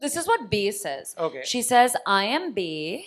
This is what Bay says. Okay. She says, I am Bay.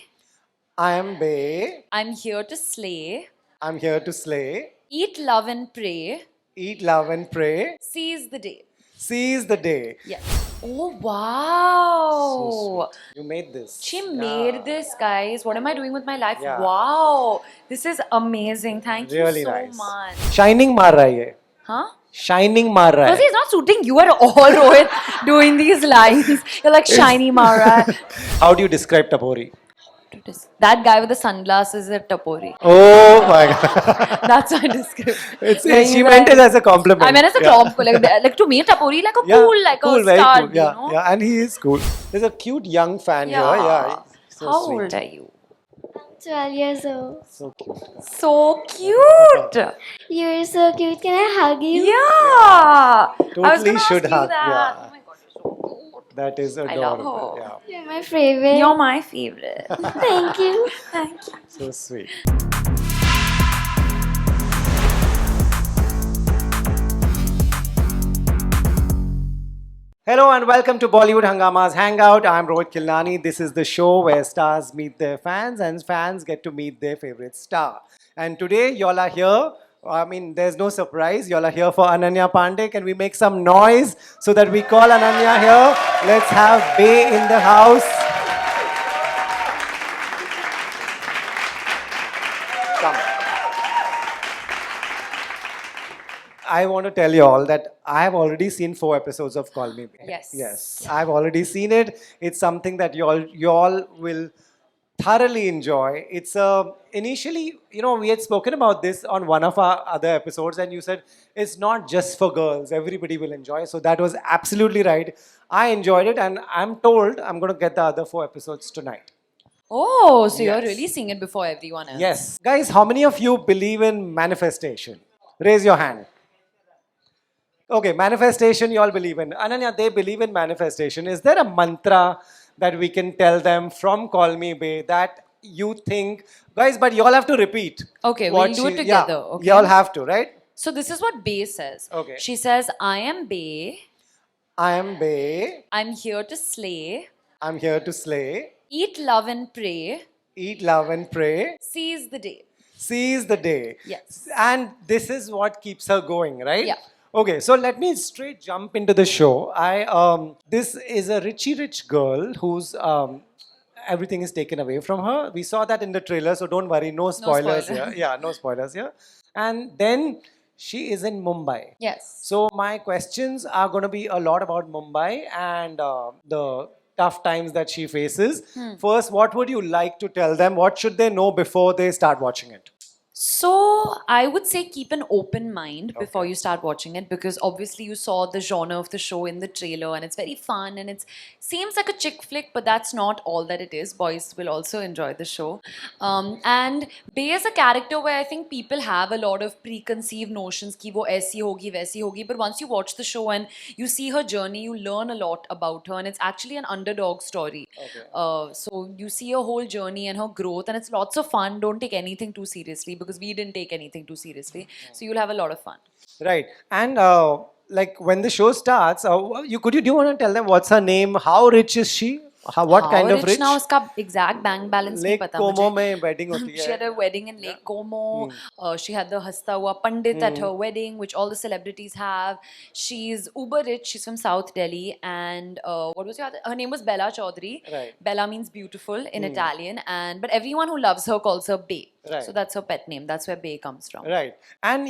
I am Bay. I'm here to slay. I'm here to slay. Eat, love, and pray. Eat, love, and pray. Seize the day. Seize the day. Yes. Oh, wow. So sweet. You made this. She made this, guys. What am I doing with my life? Yeah. Wow. This is amazing. Thank Really you so nice. much. Shining maar raha hai ye. Huh? Shining maar raha Because hai. he's not suiting you at all, Rohit, doing these lines. You're like shiny Mara. How do you describe Tapori? That guy with the sunglasses is a tapori. Oh my god. That's my description. She meant it as a compliment. I meant as a compliment. Like to me, tapori like a cool, like cool, a very star, cool. Yeah, you know? yeah, and he is cool. There's a cute young fan here. Yeah, so How sweet. old are you? 12 years old. So cute. So cute. You're so cute. Can I hug you? Yeah. I was Totally gonna should ask you hug, that. yeah. Oh my god, you're so cute. That is I love adorable. her. Yeah, You're my favorite. You're my favorite. Thank you. Thank you. so sweet. Hello and welcome to Bollywood Hangama's Hangout. I'm Rohit Kilnani. This is the show where stars meet their fans and fans get to meet their favorite star. And today, y'all are here. I mean, there's no surprise. Y'all are here for Ananya Pandey. Can we make some noise so that we call Ananya here? Let's have Bay in the house. Come. I want to tell you all that I have already seen 4 episodes of Call Me Babe. Yes. Yes. I've already seen it. It's something that you all will thoroughly enjoy. It's initially, we had spoken about this on one of our other episodes, and you said it's not just for girls. Everybody will enjoy. So that was absolutely right. I enjoyed it, and I'm told I'm going to get the other 4 episodes tonight. Oh, so you're Yes. really seeing it before everyone else. Yes. Guys, how many of you believe in manifestation? Raise your hand. Okay, manifestation you all believe in. Ananya, they believe in manifestation. Is there a mantra that we can tell them from Call Me Bay that you think, guys, but you all have to repeat. Okay, what we'll do it yeah, together, okay? You all have to, right? So this is what Bay says. Okay. She says, I am Bay. I am Bay. I'm here to slay. I'm here to slay. Eat, love, and pray. Eat, love, and pray. Seize the day. Seize the day. Yes. And this is what keeps her going, right? Yeah. Okay, so let me straight jump into the show. This is a rich girl who's everything is taken away from her. We saw that in the trailer, so don't worry, no spoilers spoilers. here. Yeah, no spoilers here. And then she is in Mumbai. Yes. So my questions are going to be a lot about Mumbai and the tough times that she faces. First, what would you like to tell them? What should they know before they start watching it? So I would say keep an open mind before you start watching it, because obviously you saw the genre of the show in the trailer and it's very fun and it seems like a chick flick, but that's not all that it is. Boys will also enjoy the show. And Bay is a character where I think people have a lot of preconceived notions ki wo aisi hogi, waisi hogi, but once you watch the show and you see her journey, you learn a lot about her, and it's actually an underdog story. So you see her whole journey and her growth, and it's lots of fun. Don't take anything too seriously, because we didn't take anything too seriously. So you'll have a lot of fun. Right. And like when the show starts, do you want to tell them what's her name? How rich is she? What kind of rich? Now uska exact bank balance Lake nahi pata Como mujhe. में wedding होती She है. had a wedding in Lake Como. She had the Hasta Hua Pandit at her wedding, which all the celebrities have. She's uber rich. She's from South Delhi. And what was her name was Bella Chaudhary. Right. Bella means beautiful in Italian. But everyone who loves her calls her Bay. Right. So that's her pet name. That's where Bay comes from. Right. And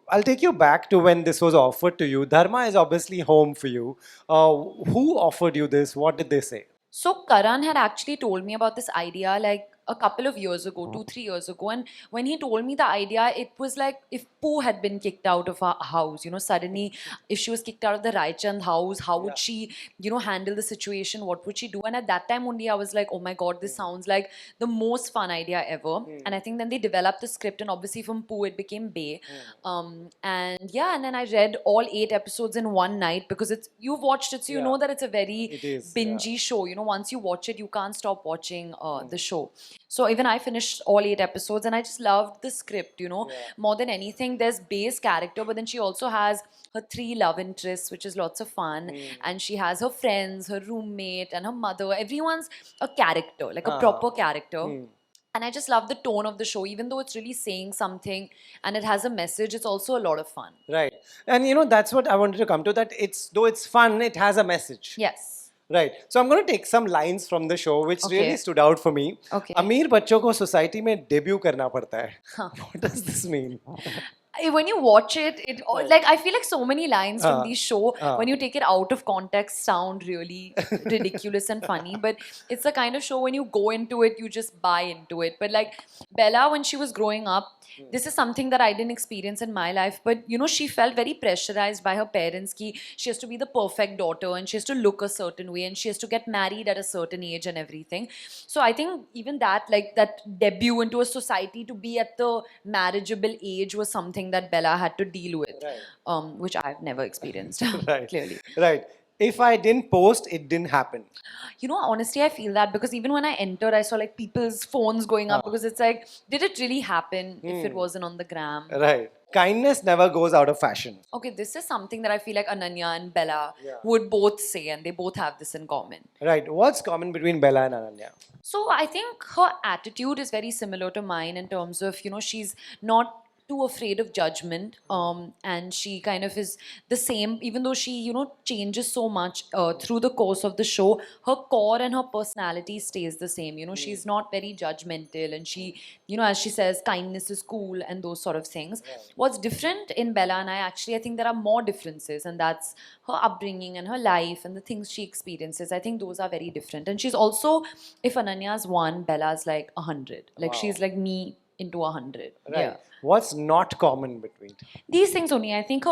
I'll take you back to when this was offered to you. Dharma is obviously home for you. Who offered you this? What did they say? So Karan had actually told me about this idea like a couple of years ago, 2-3 years ago, and when he told me the idea, it was like if Pooh had been kicked out of her house, suddenly if she was kicked out of the Raichand house, how would she, handle the situation? What would she do? And at that time only I was like, oh my god, this sounds like the most fun idea ever. And I think then they developed the script, and obviously from Pooh it became Bay. And then I read all 8 episodes in one night, because you've watched it, so you know that it's a very It is, bingey show. Once you watch it, you can't stop watching the show. So even I finished all 8 episodes and I just loved the script, more than anything. There's base character, but then she also has her 3 love interests, which is lots of fun. And she has her friends, her roommate, and her mother. Everyone's a character, like a proper character. And I just love the tone of the show, even though it's really saying something and it has a message, it's also a lot of fun. Right. And that's what I wanted to come to, that though it's fun, it has a message. Yes. Right. So I'm going to take some lines from the show which Okay. really stood out for me. Okay. अमीर बच्चों को society में debut करना पड़ता है. What does this mean? When you watch it, like I feel like so many lines from these show, when you take it out of context, sound really ridiculous and funny. But it's the kind of show when you go into it, you just buy into it. But like Bella, when she was growing up, this is something that I didn't experience in my life. But she felt very pressurized by her parents. Ki she has to be the perfect daughter and she has to look a certain way and she has to get married at a certain age and everything. So I think even that, like that debut into a society to be at the marriageable age was something that Bella had to deal with, which I've never experienced. Right. Clearly. Right. If I didn't post, it didn't happen. Honestly, I feel that because even when I entered, I saw like people's phones going up because it's like, did it really happen if it wasn't on the gram? Right. Kindness never goes out of fashion. Okay, this is something that I feel like Ananya and Bella would both say, and they both have this in common. Right. What's common between Bella and Ananya? So I think her attitude is very similar to mine in terms of, she's not too afraid of judgment, and she kind of is the same, even though she changes so much through the course of the show. Her core and her personality stays the same. She's not very judgmental, and she, as she says, kindness is cool and those sort of things. What's different in Bella and I think there are more differences, and that's her upbringing and her life and the things she experiences. I think those are very different. And she's also, if Ananya's 1, Bella's like 100. Like she's like me into 100. Right. Yeah. What's not common between? These things only. I think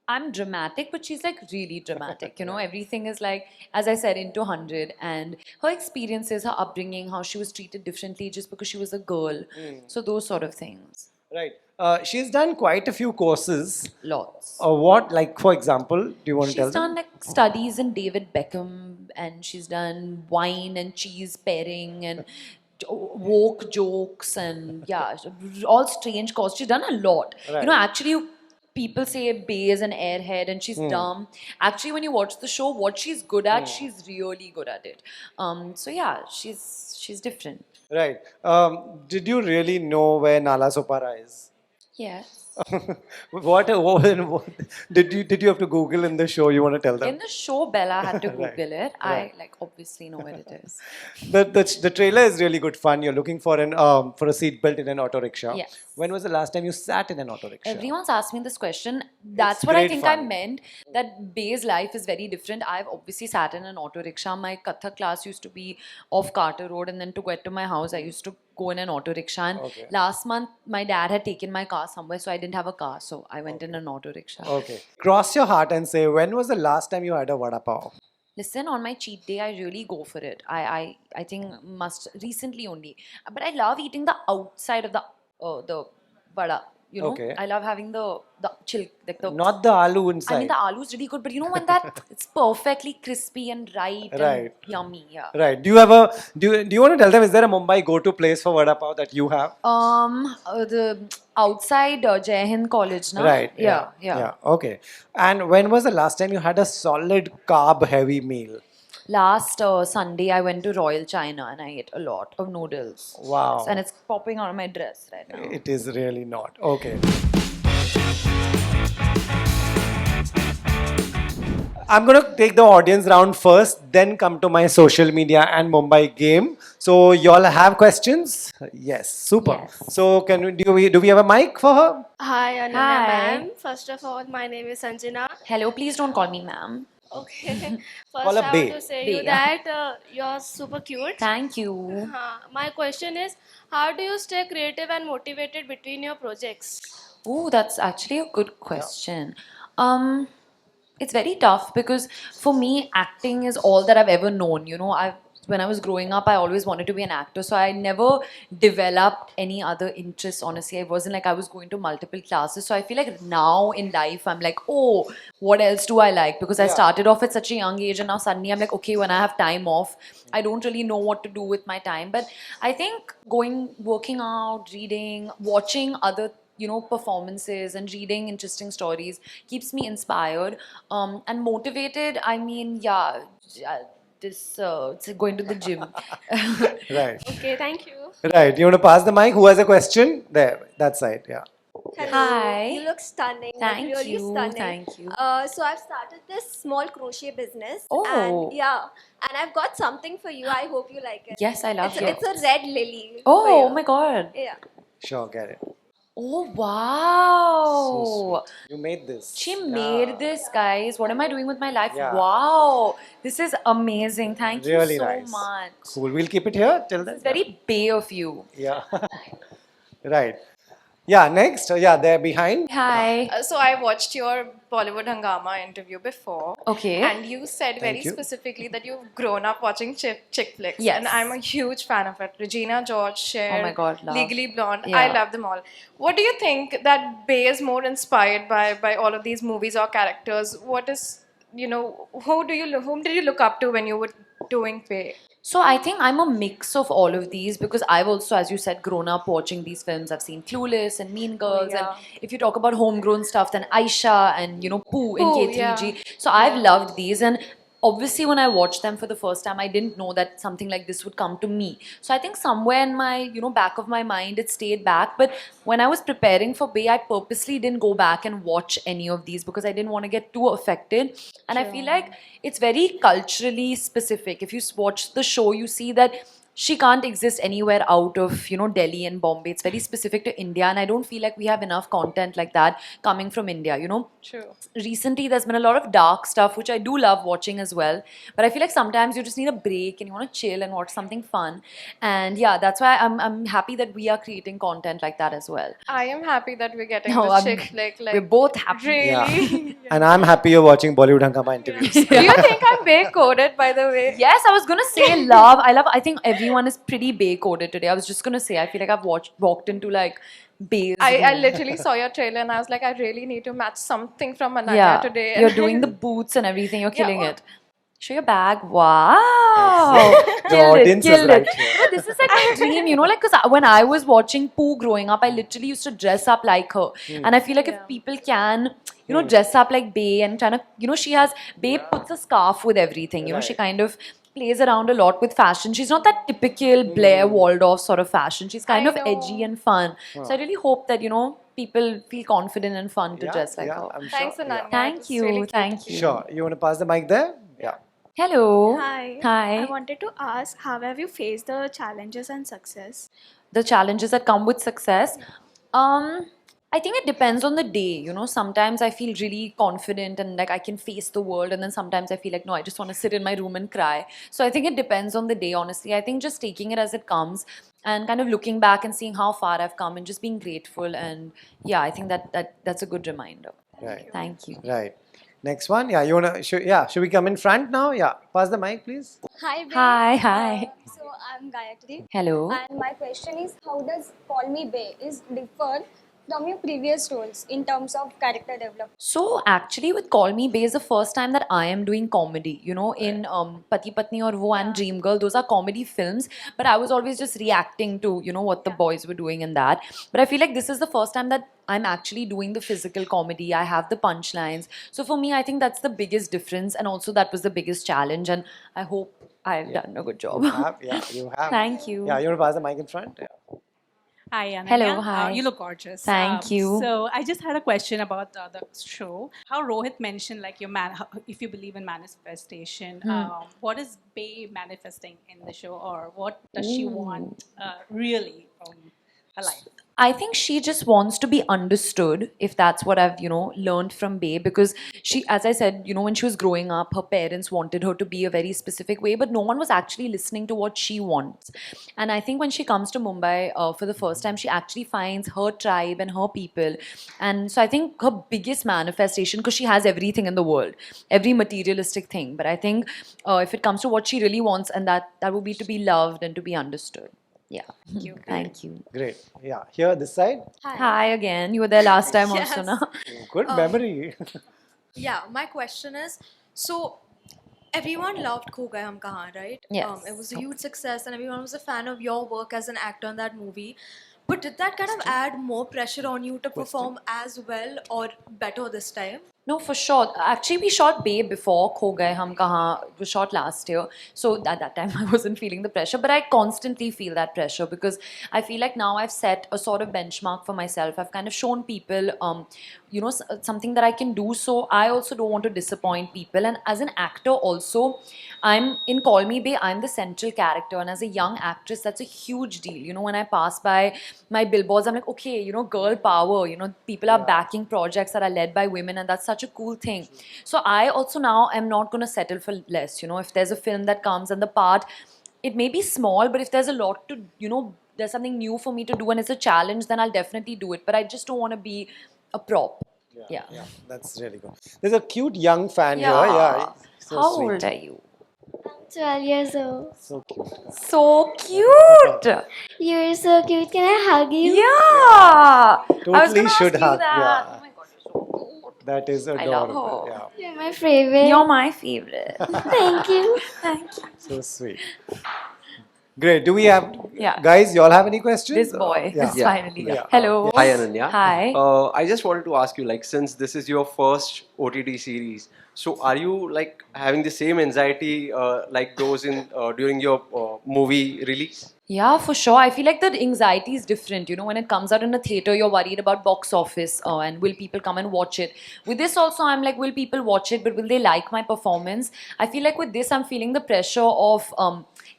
I'm dramatic, but she's like really dramatic. Everything is like, as I said, into 100. And her experiences, her upbringing, how she was treated differently just because she was a girl. So those sort of things. Right. She's done quite a few courses. Lots. What, like, for example, do you want to tell She's them? done like studies in David Beckham, and she's done wine and cheese pairing and woke jokes and all strange courses. She's done a lot. Right. Actually, people say Bay is an airhead and she's dumb. Actually, when you watch the show, what she's good at, she's really good at it. So yeah, she's different. Right. Did you really know where Nala Sopara is? Yes. what did you have to Google in the show? You want to tell them? In the show, Bella had to Google Right. it. I obviously know where it is. The trailer is really good fun. You're looking for a seat belt in an auto rickshaw. Yes. When was the last time you sat in an auto rickshaw? Everyone's asked me this question. That's what I great think I fun. meant. That Bay's life is very different. I've obviously sat in an auto rickshaw. My Kathak class used to be off Carter Road, and then to get to my house, I used to go in an auto rickshaw. And Okay. last month, my dad had taken my car somewhere, so I didn't have a car, so I went in an auto rickshaw. Okay. Cross your heart and say, when was the last time you had a vada pav? Listen, on my cheat day, I really go for it. I think must recently only, but I love eating the outside of the vada. Okay. I love having the chill, like the. Not the aloo inside. I mean, the aloo is really good, but when that it's perfectly crispy and right and Right. yummy, yeah. Right. Do you have a do you want to tell them, is there a Mumbai go-to place for vada pav that you have? The outside Jai Hind College, na? Right. Yeah. Okay. And when was the last time you had a solid carb-heavy meal? Last Sunday, I went to Royal China and I ate a lot of noodles. Wow. And it's popping out of my dress right now. It is really not. Okay. I'm going to take the audience round first, then come to my social media and Mumbai game. So, y'all have questions? Yes, super. Yes. So, do we have a mic for her? Hi, Ananya Hi. ma'am. First of all, my name is Sanjana. Hello, please don't call me ma'am. Okay. Call First, her I Bae. want to say Bae, you yeah. that you're super cute. Thank you. My question is, how do you stay creative and motivated between your projects? Oh, that's actually a good question. It's very tough because for me, acting is all that I've ever known. I've when I was growing up, I always wanted to be an actor. So I never developed any other interests, honestly. I wasn't like I was going to multiple classes. So I feel like now in life, I'm like, oh, what else do I like? Because I started off at such a young age, and now suddenly I'm like, okay, when I have time off, I don't really know what to do with my time. But I think working out, reading, watching other performances and reading interesting stories keeps me inspired and motivated. I mean, this it's going to the gym. Right. Okay, thank you. Right. You want to pass the mic? Who has a question? There. That side. Yeah. Hi. You look stunning. Thank like, really you, stunning. thank you. So I've started this small crochet business. Oh. And and I've got something for you. I hope you like it. Yes, I love it's it. a red lily. Oh, for you. my god. Yeah. Sure. Get it. Oh, So wow. sweet. You made this. She Yeah. made this, guys. What am I doing with my life? Yeah. Wow. This is amazing. Thank Really you so nice. much. Cool. We'll keep it here till then. It's very bay of you. Yeah. Right. Yeah. Next. Yeah. There behind. Hi. So I watched your Bollywood Hangama interview before. Okay. And you said very Thank you. specifically that you've grown up watching chick flicks. Yes. And I'm a huge fan of it. Regina George, Cher, Oh my God, love. Legally Blonde. Yeah. I love them all. What do you think that Bay is more inspired by all of these movies or characters? What is, whom did you look up to when you were doing Bay? So I think I'm a mix of all of these because I've also, as you said, grown up watching these films. I've seen Clueless and Mean Girls, yeah. and if you talk about homegrown stuff, then Aisha and Pooh in Pooh, K3G. yeah. So I've loved these, and obviously when I watched them for the first time, I didn't know that something like this would come to me. So I think somewhere in my back of my mind it stayed back. But when I was preparing for Bay, I purposely didn't go back and watch any of these because I didn't want to get too affected. And I feel like it's very culturally specific. If you watch the show, you see that she can't exist anywhere out of Delhi and Bombay. It's very specific to India, and I don't feel like we have enough content like that coming from India. True. Recently there's been a lot of dark stuff which I do love watching as well, but I feel like sometimes you just need a break and you want to chill and watch something fun. And yeah, that's why I'm happy that we are creating content like that as well. I am happy that we're getting No, this I'm- chick flick. Like, we're both happy. Really? Yeah. And I'm happy you're watching Bollywood Hangama interviews. Do you think I'm Bay coded, by the way? Yes, I was gonna say I think everyone is pretty bay coded today. I was just gonna say I feel like I've walked into like Bay's I room. literally saw your trailer and I was like, I really need to match something from Ananya Yeah, today. you're doing the boots and everything. You're killing well- it. Show your bag. Wow. The Killed it, audience is killed right it. here. No, this is like my dream, like, because when I was watching Pooh growing up, I literally used to dress up like her. And I feel like if people can, dress up like Bay and trying to, Bay puts a scarf with everything. She kind of plays around a lot with fashion. She's not that typical Blair Waldorf sort of fashion. She's kind I of know. edgy and fun. So I really hope that, people feel confident and fun to dress like her. I'm Thanks, sure. Ananya. Thank It's you. really cute. Thank you. Sure. You want to pass the mic there? Yeah. Hello. Hi. Hi. I wanted to ask, how have you faced the challenges and success? The challenges that come with success. I think it depends on the day. Sometimes I feel really confident and like I can face the world, and then sometimes I feel like, no, I just want to sit in my room and cry. So I think it depends on the day, honestly. I think just taking it as it comes and kind of looking back and seeing how far I've come and just being grateful. And yeah, I think that's a good reminder. Right. Thank you. Right. Next one. Yeah. You wanna? Should we come in front now? Yeah. Pass the mic, please. Hi, Bay. Hi. So I'm Gayatri, Hello. and my question is, how does Call Me Bay is differ from your previous roles in terms of character development? So actually with Call Me Bay is the first time that I am doing comedy, in Pati Patni Aur Wo and Dream Girl. Those are comedy films, but I was always just reacting to, what the boys were doing in that. But I feel like this is the first time that I'm actually doing the physical comedy. I have the punchlines. So for me, I think that's the biggest difference, and also that was the biggest challenge, and I hope I've done a good job. You have. Yeah. You have. Thank you. Yeah. You want to pass the mic in front? Yeah. Hi, Ananya. Hello, hi. You look gorgeous. Thank you. So I just had a question about the show. How Rohit mentioned, like if you believe in manifestation, what is Bay manifesting in the show, or what does she want really? her life? I think she just wants to be understood, if that's what I've, learned from Bay. Because she, as I said, when she was growing up, her parents wanted her to be a very specific way, but no one was actually listening to what she wants. And I think when she comes to Mumbai for the first time, she actually finds her tribe and her people. And so I think her biggest manifestation, because she has everything in the world, every materialistic thing. But I think if it comes to what she really wants, and that would be to be loved and to be understood. Yeah. Thank you. Thank you. Great. Yeah. Here, this side. Hi again. You were there last time also, na? Good memory. Yeah, my question is, so everyone loved Kho Gaye Hum Kahan, right? Yes. It was a huge success and everyone was a fan of your work as an actor in that movie. But did that kind of add more pressure on you to perform as well or better this time? No, for sure. Actually, we shot Bay before Kho Gaye Hum Kahan. It was shot last year. So at that time, I wasn't feeling the pressure. But I constantly feel that pressure because I feel like now I've set a sort of benchmark for myself. I've kind of shown people, something that I can do. So I also don't want to disappoint people. And as an actor also, I'm in Call Me Bay, I'm the central character. And as a young actress, that's a huge deal. When I pass by my billboards, I'm like, okay, girl power. People are backing projects that are led by women. And that's such a cool thing. So I also now am not going to settle for less. If there's a film that comes and the part, it may be small, but if there's a lot to, there's something new for me to do and it's a challenge, then I'll definitely do it. But I just don't want to be a prop. Yeah. That's really good. There's a cute young fan here. Yeah. Yeah. So How sweet. old are you? I'm 12 years old. So cute. So cute. You're so cute. Can I hug you? Yeah. I was Totally gonna should ask you hug. that. Yeah. Oh my god, you're so cute. That is I love adorable. her. Yeah. You're my favorite. You're my favorite. Thank you. Thank you. So sweet. Great. Do we have, Yeah. guys, you all have any questions? This boy Yeah. is finally. Yeah. Hello. Hi Ananya. Hi. I just wanted to ask you, like, since this is your first OTT series, so are you like having the same anxiety like those in during your movie release? Yeah, for sure. I feel like the anxiety is different. When it comes out in a theater, you're worried about box office and will people come and watch it. With this also, I'm like, will people watch it, but will they like my performance? I feel like with this, I'm feeling the pressure of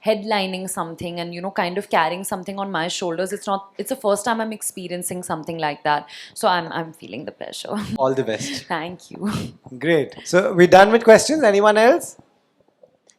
headlining something and, kind of carrying something on my shoulders. It's the first time I'm experiencing something like that. So I'm feeling the pressure. All the best. Thank you. Great. So we're done with questions. Anyone else?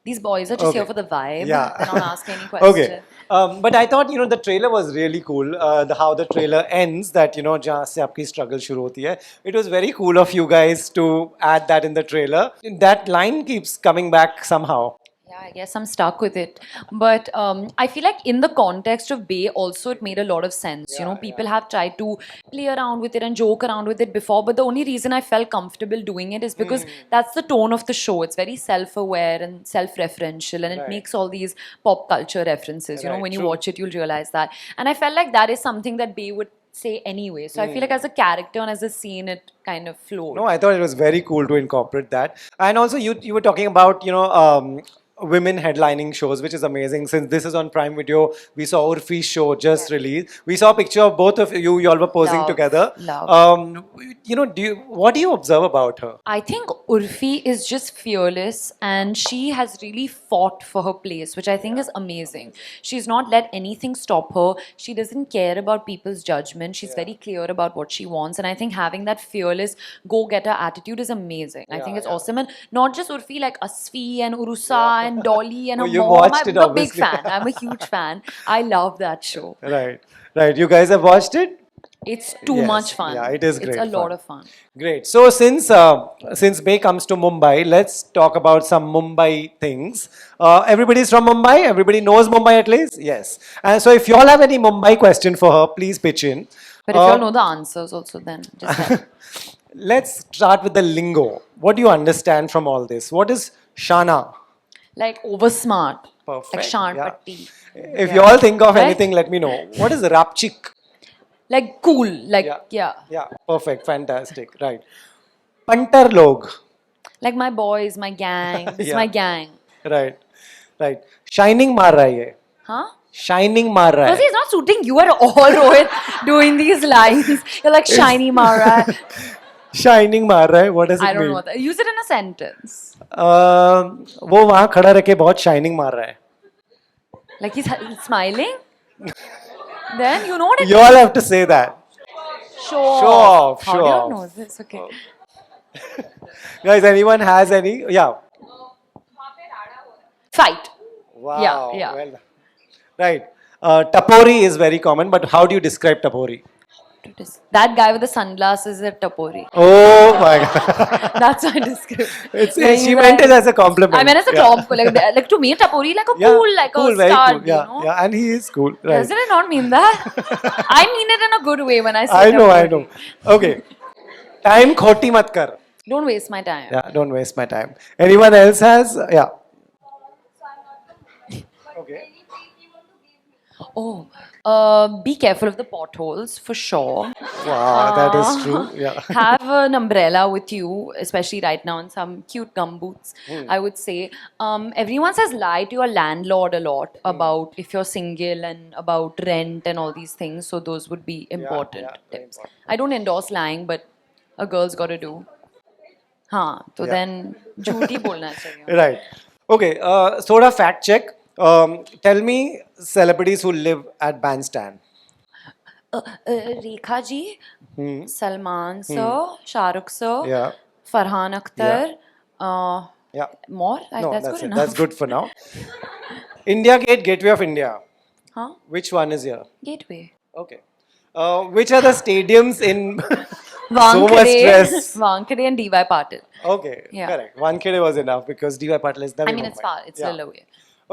These boys are just Okay. here for the vibe. Yeah. They're not asking any questions. Okay. But I thought, the trailer was really cool. How the trailer ends, that, जहाँ से आपकी struggle शुरू होती है. It was very cool of you guys to add that in the trailer. That line keeps coming back somehow. Yeah, I guess I'm stuck with it. But I feel like in the context of Bay also it made a lot of sense. People have tried to play around with it and joke around with it before. But the only reason I felt comfortable doing it is because that's the tone of the show. It's very self-aware and self-referential and it Right. makes all these pop culture references. Right, When you true. watch it, you'll realize that. And I felt like that is something that Bay would say anyway. So I feel like as a character and as a scene, it kind of flowed. No, I thought it was very cool to incorporate that. And also, you were talking about, women headlining shows, which is amazing. Since this is on Prime Video, we saw Urfi's show just released. We saw a picture of both of you. You all were posing Love, together. love. What do you observe about her? I think Urfi is just fearless and she has really fought for her place, which I think is amazing. She's not let anything stop her. She doesn't care about people's judgment. She's very clear about what she wants. And I think having that fearless go-getter attitude is amazing. I think it's awesome. And not just Urfi, like Asfi and Urusa and Dolly and her you mom. watched it, I'm a big obviously. fan. I'm a huge fan. I love that show. Right. You guys have watched it? It's too Yes. much fun. Yeah, it is It's great a lot fun. of fun. Great. So since Bay comes to Mumbai, let's talk about some Mumbai things. Everybody's from Mumbai? Everybody knows Mumbai at least? Yes. And so if you all have any Mumbai question for her, please pitch in. But if you all know the answers also, then just tell. Let's start with the lingo. What do you understand from all this? What is Shana? Like over smart. Perfect. Like Shan Yeah. Patti. If you all think of Right? anything, let me know. What is Rapchik? Like cool. Like, yeah. Yeah, perfect. Fantastic. Right. Pantar log. Like my boys, my gang. This is Yeah. my gang. Right. Shining maar raha hai ye. Huh? Shining maar raha Because hai. he's not suiting you at all, Rohit, doing these lines. You're like shiny Mara. Shining maar raha hai. What does it I don't mean? know. Use it in a sentence. वो वहाँ खड़ा रह के बहुत shining मार रहा है. Like he's smiling. Then you know what it You all have to say that. Show Show off, How show do you off. know this? Okay. Guys, anyone has any? Yeah. Fight. Wow. yeah. Well done. Right. Tapori is very common, but how do you describe tapori? That guy with the sunglasses is a tapori. Oh my god. That's what I describe. She meant it as a compliment. I meant as a compliment. Like to me, tapori like a cool, like cool, a very stud, cool. Yeah, you know? yeah, and he is cool. Right. Doesn't it not mean that? I mean it in a good way when I say I know, I tapori. know. Okay. Time khoti mat kar. Don't waste my time. Yeah, don't waste my time. Anyone else has? Yeah. Okay. Oh, be careful of the potholes for sure. Wow, that is true. Yeah. Have an umbrella with you, especially right now, and some cute gumboots. I would say. Everyone says lie to your landlord a lot about if you're single and about rent and all these things. So those would be important very tips. I don't endorse lying, but a girl's got to do. हाँ, तो Yeah. then झूठी बोलना चाहिए. Right. Okay. Sort of fact check. Tell me celebrities who live at Bandstand. Rekha ji, Salman sir, Shahrukh sir, Yeah. Farhan Akhtar, Yeah. more? No, that's that's good it. enough. That's good for now. India Gate, Gateway of India. Huh? Which one is here? Gateway. Okay. Which are the stadiums in so much Wankhede, stress? Wankhede and DY Patil. Okay, Yeah. correct. Wankhede was enough because DY Patil is there. I mean, it's far. It's a little away.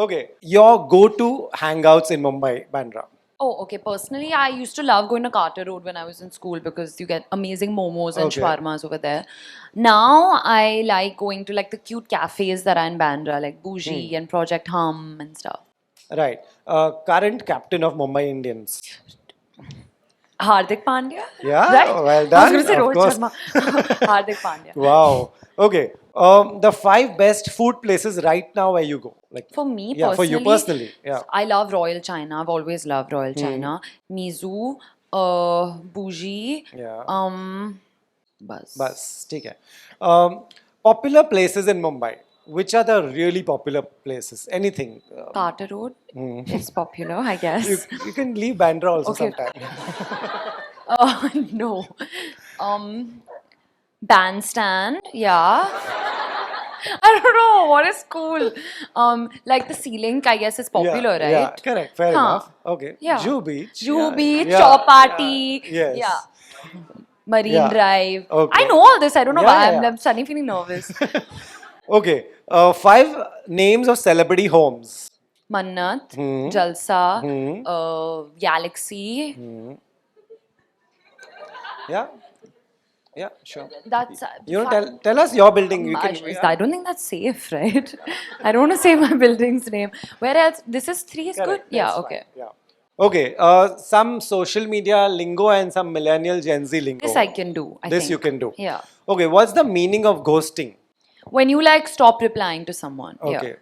Okay, your go-to hangouts in Mumbai, Bandra. Oh, okay. Personally, I used to love going to Carter Road when I was in school because you get amazing momos and Okay. shawarmas over there. Now I like going to like the cute cafes that are in Bandra, like Bougie and Project Hum and stuff. Right. Current captain of Mumbai Indians. Hardik Pandya. Yeah, Right? well I was done, going to say of Rohit course. Sharma. Hardik Pandya. Wow. Okay. The 5 best food places right now where you go. Like For me, yeah, personally, for you personally. Yeah. I love Royal China. I've always loved Royal China. Mizu, Bougie, Yeah. Bus. Bus. ठीक है. Popular places in Mumbai. Which are the really popular places? Anything. Carter Road is popular, I guess. You can leave Bandra also Okay. sometime. No. Bandstand, yeah. I don't know what is cool. Like the ceiling, I guess, is popular, Yeah, right? correct. Fair Huh. enough. Okay. Yeah. Juhu Beach. Juhu yeah, Beach, yeah, Chowpatty. Yes. Yeah. Marine Yeah. Drive. Okay. I know all this. I don't know Yeah, why. yeah, yeah. I'm suddenly feeling nervous. Okay. 5 names of celebrity homes. Mannat, Jalsa, Galaxy. Yeah. Yeah, sure. That's You know, tell us your building. You can. I don't think that's safe, right? I don't want to say my building's name. Where else? This is 3 is good? Correct, Yeah, that's okay. fine, Yeah. Okay. Some social media lingo and some millennial Gen Z lingo. This I can do. I This think. you can do. Yeah. Okay. What's the meaning of ghosting? When you like stop replying to someone. Okay. Yeah.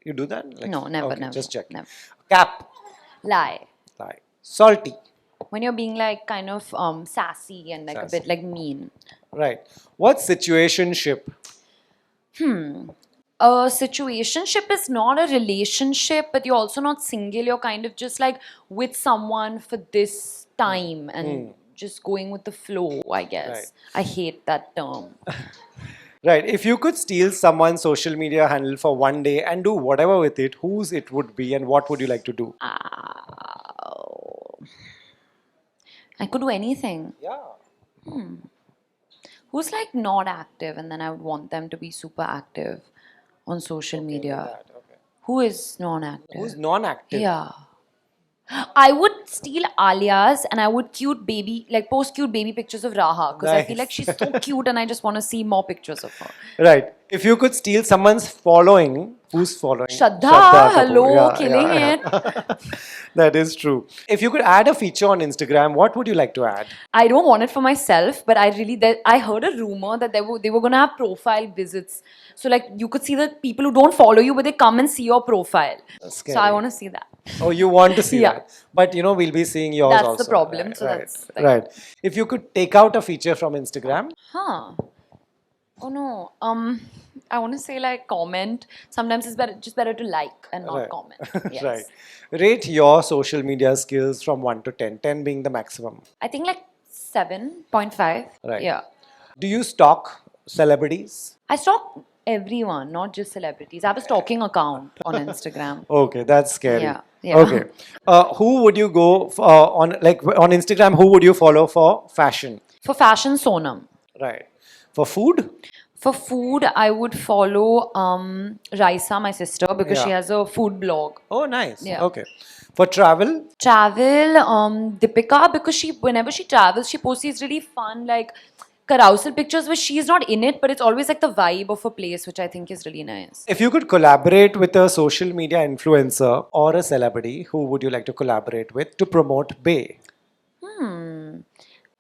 You do that? Like, No, never, okay, never. Just check. Never. Cap. Lie. Lie. Salty. When you're being like kind of sassy and like Sassy. a bit like mean. Right. What's situationship? A situationship is not a relationship, but you're also not single. You're kind of just like with someone for this time and just going with the flow, I guess. Right. I hate that term. Right. If you could steal someone's social media handle for one day and do whatever with it, whose it would be and what would you like to do? I could do anything. Yeah. Who's like not active and then I would want them to be super active on social media. Okay. Who is non-active? Who's non-active? Yeah. I would steal Alia's and I would post cute baby pictures of Raha because I feel like Nice. she's so cute and I just want to see more pictures of her. Right. If you could steal someone's following, who's following? Shraddha, hello, Kapoor. killing it. That is true. If you could add a feature on Instagram, what would you like to add? I don't want it for myself, but I heard a rumor that they were gonna have profile visits. So like you could see the people who don't follow you, but they come and see your profile. That's So I scary. want to see that. Oh, you want to see Yeah. that. But we'll be seeing yours That's also. the problem, Right, so right, that's like- right. If you could take out a feature from Instagram, Huh. Oh no. I want to say like comment. Sometimes it's better to like and not Right. comment. Yes. Right. Rate your social media skills from 1 to 10, 10 being the maximum. I think like 7.5. Right. Yeah. Do you stalk celebrities? I stalk everyone, not just celebrities. I have a stalking account on Instagram. Okay, that's scary. Yeah, yeah. Okay. Who would you go on, like on Instagram, who would you follow for fashion? For fashion, Sonam. Right. For food? For food, I would follow Raisa, my sister, because she Yeah. has a food blog. Oh, nice. Yeah. Okay. For travel? Travel, Deepika, because whenever she travels, she posts these really fun, like, carousel pictures where she's not in it, but it's always like the vibe of a place, which I think is really nice. If you could collaborate with a social media influencer or a celebrity, who would you like to collaborate with to promote Bay?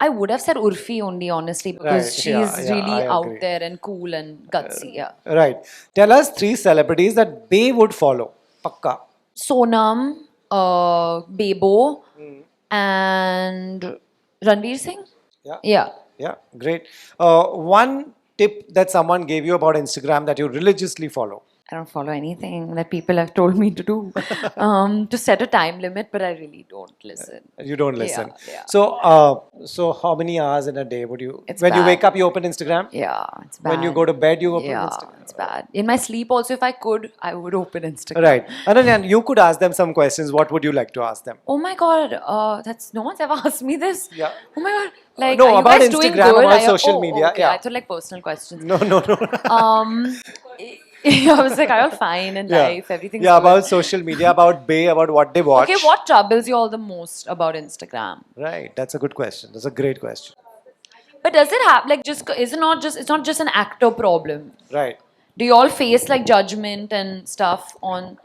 I would have said Urfi only, honestly, because Right, she's yeah, yeah, really I out agree. there and cool and gutsy. Yeah. Right. Tell us 3 celebrities that Bay would follow. Pakka. Sonam, Bebo, and Ranveer Singh. Yeah. Yeah. Yeah, great. One tip that someone gave you about Instagram that you religiously follow. I don't follow anything that people have told me to do. To set a time limit, but I really don't listen. You don't listen. yeah. So how many hours in a day would you? It's when you bad. wake up, you open Instagram. Yeah, it's bad. When you go to bed, you open yeah, Instagram. it's bad. In my sleep, also, if I could, I would open Instagram. Right. Ananya, you could ask them some questions. What would you like to ask them? Oh my god, that's no one's ever asked me this. Yeah. Oh my god, like No, are you about guys doing Instagram, good? about Are you- social media, Okay, yeah. I thought like personal questions. No. I was like, are you all fine in Yeah. life? Everything's Yeah, good. about social media, about Bay, about what they watch. Okay, what troubles you all the most about Instagram? Right. That's a good question. That's a great question. But does it have like just is it not just it's not just an actor problem? Right. Do you all face like judgment and stuff on?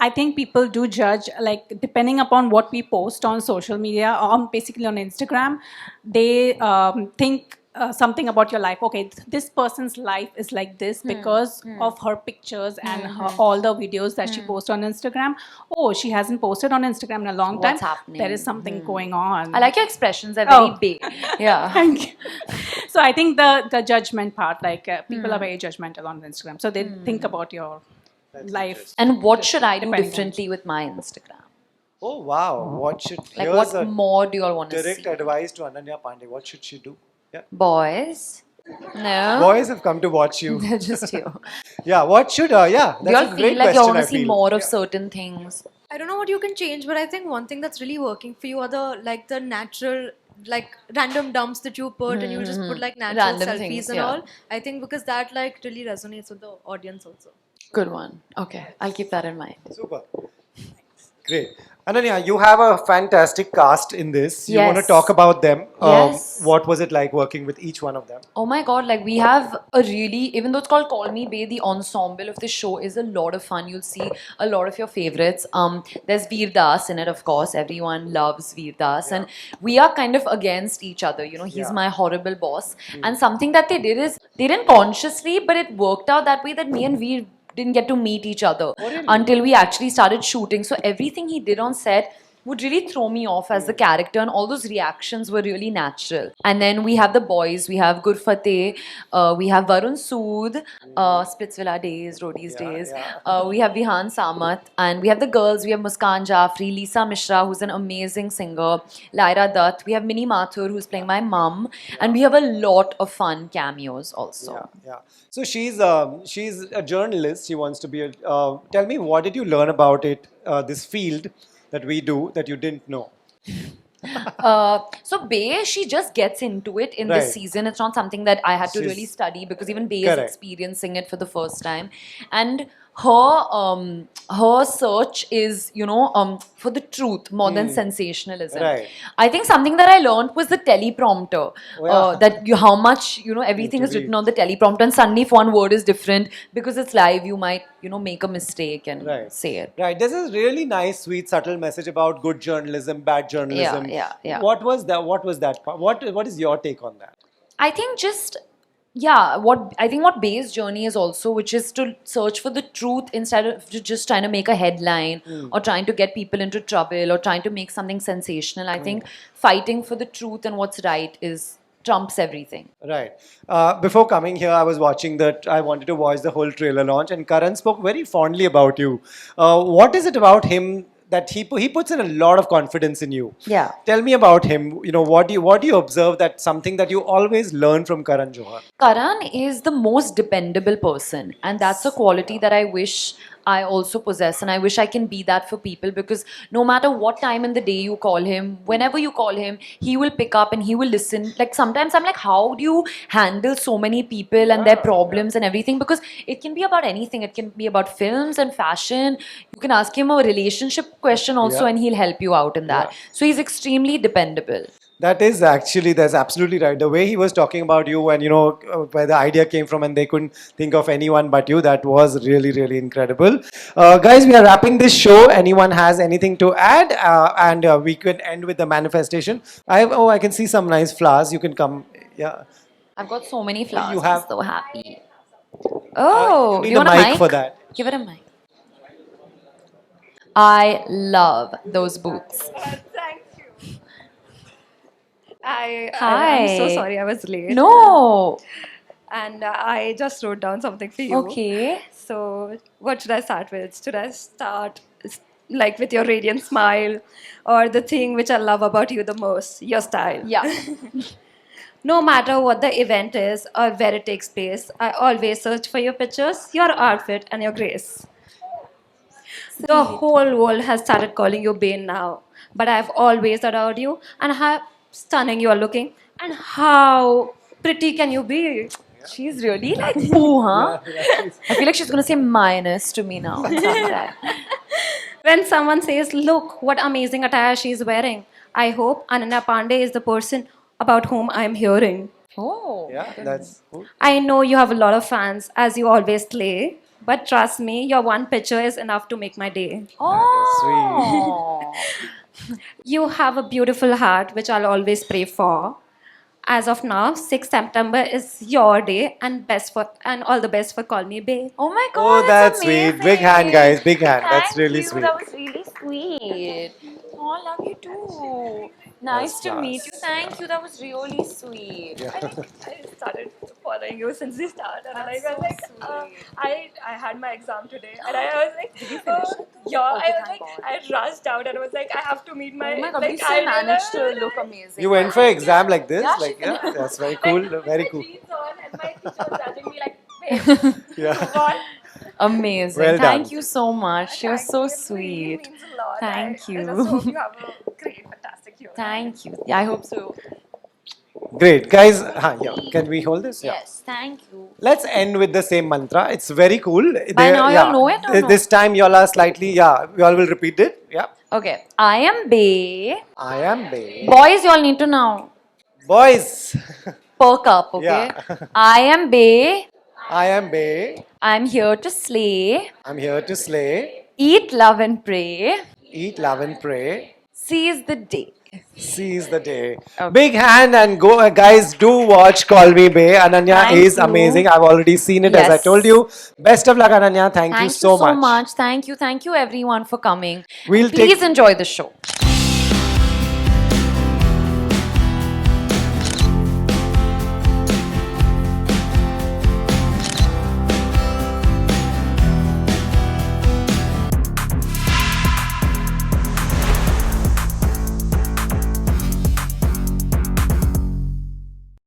I think people do judge, like depending upon what we post on social media, on basically on Instagram, they think something about your life. Okay, this person's life is like this because of her pictures and all the videos that she posts on Instagram. Oh, she hasn't posted on Instagram in a long time. What's happening? There is something going on. I like your expressions; they're very Oh. big. Yeah. Thank you. So I think the judgment part, like people are very judgmental on Instagram, so they think about your life. And what should I do Depending on- differently with my Instagram? Oh, wow. What should... Like, here's what a more do you all want to direct see? advice to Ananya Pandey. What should she do? Yeah. Boys? No. Boys have come to watch you. They're just you. Yeah, what should... yeah, Do you that's all a feel great like you question, want I to see feel. more of certain things? I don't know what you can change, but I think one thing that's really working for you are the natural, like random dumps that you put and you just put like natural Random selfies things, and yeah. all. I think because that like really resonates with the audience also. Good one. Okay, I'll keep that in mind. Super. Great. Ananya, you have a fantastic cast in this. You want to Yes. talk about them. Yes. What was it like working with each one of them? Oh my god, like we have a really, even though it's called Call Me Bae, the ensemble of the show is a lot of fun. You'll see a lot of your favorites. There's Veer Das in it, of course. Everyone loves Veer Das. And we are kind of against each other. You know, he's Yeah. my horrible boss. And something that they did is, they didn't consciously, but it worked out that way that me and Veer didn't get to meet each other until we actually started shooting. So everything he did on set would really throw me off as the character, and all those reactions were really natural. And then we have the boys, we have Gurfateh, we have Varun Sood, Splitsvilla Days, Rodi's Days, we have Vihan Samat, and we have the girls, we have Muskan Jaffrey, Lisa Mishra, who's an amazing singer, Lyra Dutt, we have Minnie Mathur, who's playing my mum, and we have a lot of fun cameos also. Yeah. So she's a journalist. She wants to be a... tell me, what did you learn about it, this field that we do that you didn't know? So Bae, she just gets into it in Right. this season. It's not something that I had to She's- really study, because even Bae is Correct. experiencing it for the first time. And her search is, for the truth more than sensationalism. Right. I think something that I learned was the teleprompter. Oh, yeah. That how much, everything to is written read. on the teleprompter, and suddenly if one word is different, because it's live, you might, make a mistake and Right. say it. Right. There's a really nice, sweet, subtle message about good journalism, bad journalism. Yeah. What was that? What was that part? What is your take on that? I think what Bae's journey is also, which is to search for the truth instead of just trying to make a headline or trying to get people into trouble or trying to make something sensational. I think fighting for the truth and what's right is trumps everything. Right. Before coming here, I was watching that. I wanted to watch the whole trailer launch, and Karan spoke very fondly about you. What is it about him that he puts in a lot of confidence in you? Yeah. Tell me about him. You know, what do you observe that something that you always learn from Karan Johar? Karan is the most dependable person, and that's a quality that I wish I also possess, and I wish I can be that for people, because no matter what time in the day you call him, whenever you call him, he will pick up and he will listen. Like sometimes I'm like, how do you handle so many people and their problems and everything? Because it can be about anything. It can be about films and fashion. You can ask him a relationship question also, Yeah. and he'll help you out in that. So he's extremely dependable. That is actually, that's absolutely right. The way he was talking about you and, you know, where the idea came from and they couldn't think of anyone but you, that was really, really incredible. Guys, we are wrapping this show. Anyone has anything to add? And we could end with the manifestation. I can see some nice flowers. You can come. Yeah. I've got so many flowers. You have- I'm so happy. Oh, you do need you want a a mic mic for that. Give it a mic. I love those boots. I'm so Hi. sorry I was late. No. And I just wrote down something for you. Okay. So, what should I start with? Should I start like with your radiant smile, or the thing which I love about you the most, your style? Yeah. No matter what the event is or where it takes place, I always search for your pictures, your outfit, and your grace. The whole world has started calling you Bane now, but I've always adored you, and how stunning you are looking, and how pretty can you be? She's really like poo, huh? I feel like she's gonna say minus to me now. Sometime. When someone says, "Look, what amazing attire she's wearing," I hope Ananya Pandey is the person about whom I'm hearing. Oh. Yeah, that's cool. I know you have a lot of fans, as you always slay, but trust me, your one picture is enough to make my day. Oh. You have a beautiful heart, which I'll always pray for. As of now, 6th September is your day, and all the best for Call Me Bae. Oh my god. Oh, that's sweet. Big hand, guys. Big hand. That's Thank really you. sweet. That was really sweet. Oh, I love you too. Nice to meet you. Thank you. That was really sweet. I started following you since the start, and I had my exam today, and I was like, did you finish it? Yeah, I rushed out, and I was like, I have to meet my. Oh my god, like, you still managed to look amazing. You went for exam like this? Yeah, Like, yeah, that's very cool. Very cool. jeans on, and my teacher was judging me like, babe, Yeah. Amazing. Well Thank done. you so much. You're so sweet. means a lot. Thank I you. just hope you have a great, fantastic year. Thank you. Yeah, I hope so. Great. Guys, yeah. Can we hold this? Yeah. Yes, thank you. Let's end with the same mantra. It's very cool. By now y'all know it or no? This time y'all are slightly, yeah, y'all will repeat it. Yeah. Okay. I am Bae. I am Bae. Boys, y'all need to know. Boys. Perk up, okay? Yeah. I am Bae. I am Bae. I'm here to slay. I'm here to slay, Eat, love, and pray. eat, love, and pray. Seize the day. Seize the day. Okay. Big hand and go, guys. Do watch Call Me Bae. Ananya Thank is you. amazing. I've already seen it, as I Yes. told you. Best of luck, Ananya. Thank you so much. Thank you, everyone, for coming. We'll Please take- enjoy the show.